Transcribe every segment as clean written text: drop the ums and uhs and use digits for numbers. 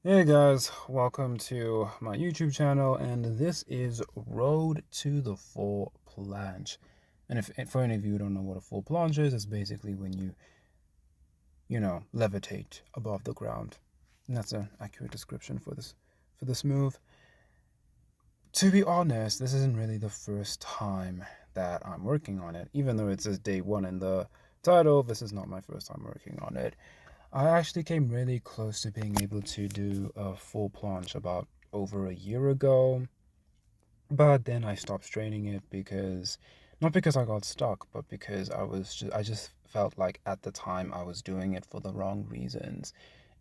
Hey guys, welcome to my YouTube channel, and this is Road to the Full Planche. And if for any of you who don't know what a full planche is, it's basically when you levitate above the ground. And that's an accurate description for this move. To be honest, this isn't really the first time that I'm working on it. Even though it says day one in the title, this is not my first time working on it. I actually came really close to being able to do a full planche about over a year ago, but then I stopped training it because not because I got stuck, but because I just felt like at the time I was doing it for the wrong reasons.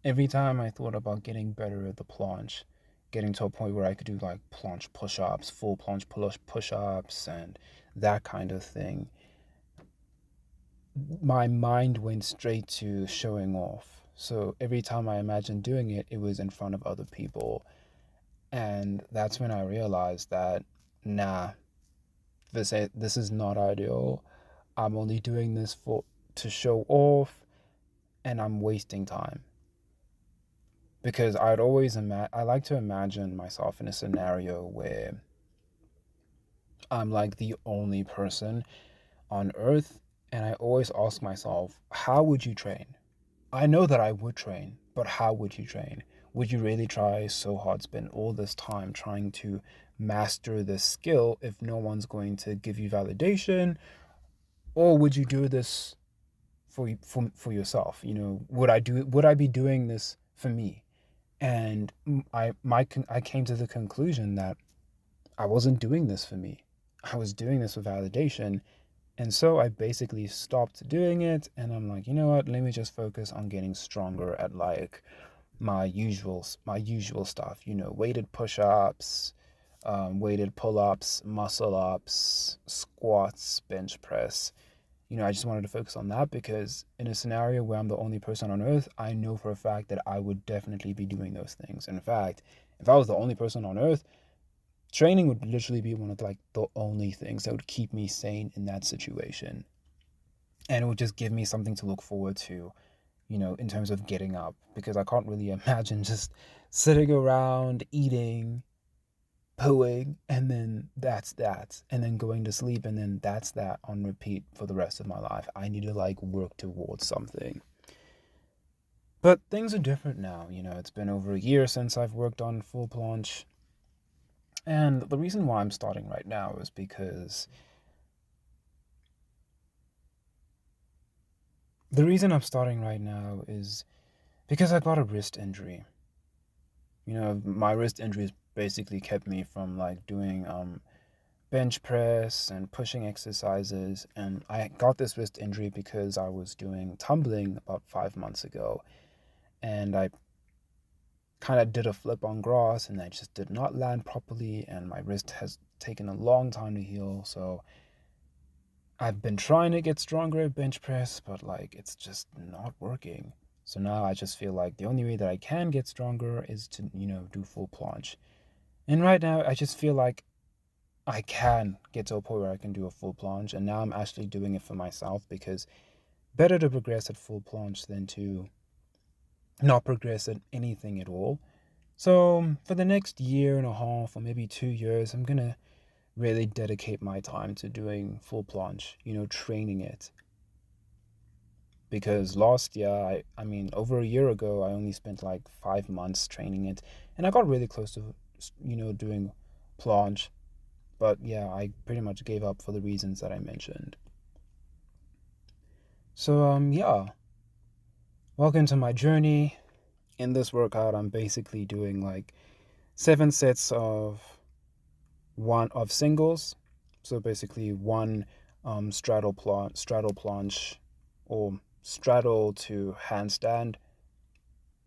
Every time I thought about getting better at the planche, getting to a point where I could do like planche push-ups, full planche push-ups and that kind of thing, my mind went straight to showing off. So every time I imagined doing it, it was in front of other people. And that's when I realized that, nah, this is not ideal. I'm only doing this to show off, and I'm wasting time. Because I like to imagine myself in a scenario where I'm like the only person on earth, and I always ask myself, how would you train? I know that I would train, but how would you train? Would you really try so hard, spend all this time trying to master this skill if no one's going to give you validation? Or would you do this for yourself? Would I be doing this for me? And I came to the conclusion that I wasn't doing this for me. I was doing this for validation. And so I basically stopped doing it, and I'm like, you know what? Let me just focus on getting stronger at like my usual stuff. Weighted push-ups, weighted pull-ups, muscle-ups, squats, bench press. I just wanted to focus on that because in a scenario where I'm the only person on earth, I know for a fact that I would definitely be doing those things. In fact, if I was the only person on earth, training would literally be one of like the only things that would keep me sane in that situation. And it would just give me something to look forward to, in terms of getting up, because I can't really imagine just sitting around eating, pooing, and then that's that, and then going to sleep, and then that's that on repeat for the rest of my life. I need to like work towards something. But things are different now. It's been over a year since I've worked on full planche. And the reason why I'm starting right now is because the reason I'm starting right now is because I got a wrist injury. My wrist injuries basically kept me from like doing bench press and pushing exercises. And I got this wrist injury because I was doing tumbling about 5 months ago. And I kind of did a flip on grass and I just did not land properly. And my wrist has taken a long time to heal. So I've been trying to get stronger at bench press, but like it's just not working. So now I just feel like the only way that I can get stronger is to, do full planche. And right now I just feel like I can get to a point where I can do a full planche, and now I'm actually doing it for myself because better to progress at full planche than to not progress at anything at all. So for the next year and a half or maybe 2 years, I'm gonna really dedicate my time to doing full planche, training it. Because last year, I mean, over a year ago, I only spent like 5 months training it, and I got really close to, doing planche. But yeah, I pretty much gave up for the reasons that I mentioned. So yeah, welcome to my journey. In this workout, I'm basically doing like 7 sets of singles. So basically one straddle planche or straddle to handstand.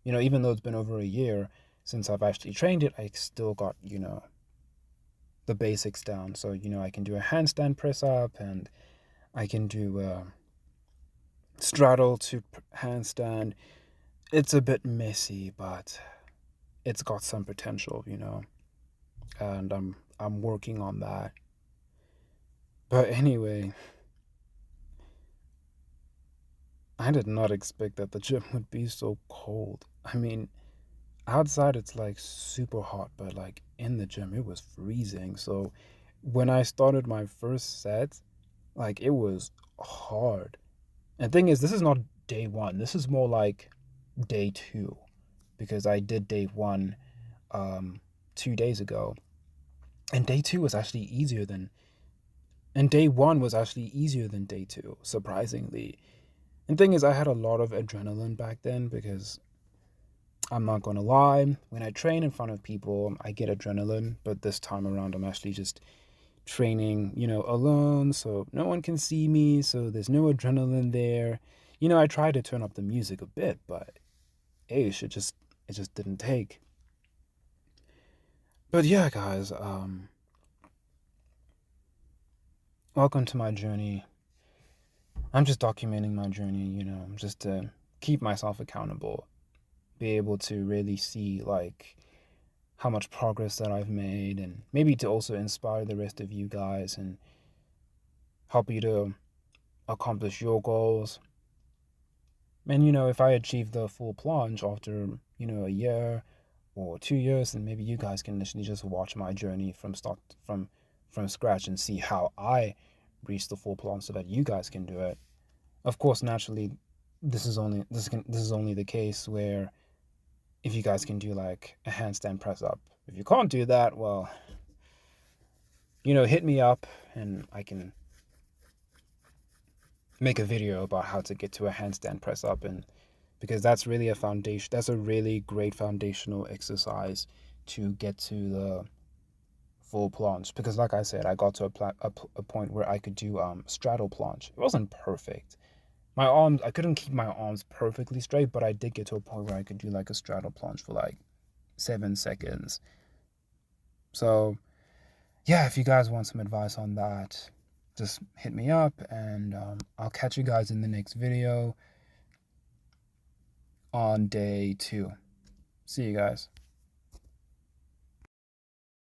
Even though it's been over a year since I've actually trained it, I still got, the basics down. So, I can do a handstand press up, and I can do straddle to handstand. It's a bit messy, but it's got some potential, and I'm working on that. But anyway, I did not expect that the gym would be so cold. I mean, outside it's like super hot, but like in the gym it was freezing. So when I started my first set, like it was hard. And thing is, this is not day one. This is more like day two, because I did day one 2 days ago, and day two was actually easier than, and day one was actually easier than day two, surprisingly. And thing is, I had a lot of adrenaline back then because I'm not gonna lie, when I train in front of people, I get adrenaline, but this time around, I'm actually just training, alone, so no one can see me, so there's no adrenaline there. I tried to turn up the music a bit, but it just didn't take. But yeah, guys, welcome to my journey. I'm just documenting my journey, just to keep myself accountable, be able to really see like how much progress that I've made, and maybe to also inspire the rest of you guys and help you to accomplish your goals. And if I achieve the full plunge after, a year or 2 years, then maybe you guys can literally just watch my journey from start from scratch and see how I reach the full plunge so that you guys can do it. Of course, naturally, this is only the case where if you guys can do like a handstand press up. If you can't do that, well, hit me up and I can make a video about how to get to a handstand press up, and because that's really a foundation, that's a really great foundational exercise to get to the full planche. Because like I said, I got to a point where I could do straddle planche. It wasn't perfect. My arms, I couldn't keep my arms perfectly straight, but I did get to a point where I could do like a straddle planche for like 7 seconds. So yeah, if you guys want some advice on that, just hit me up, and I'll catch you guys in the next video on day two. See you guys.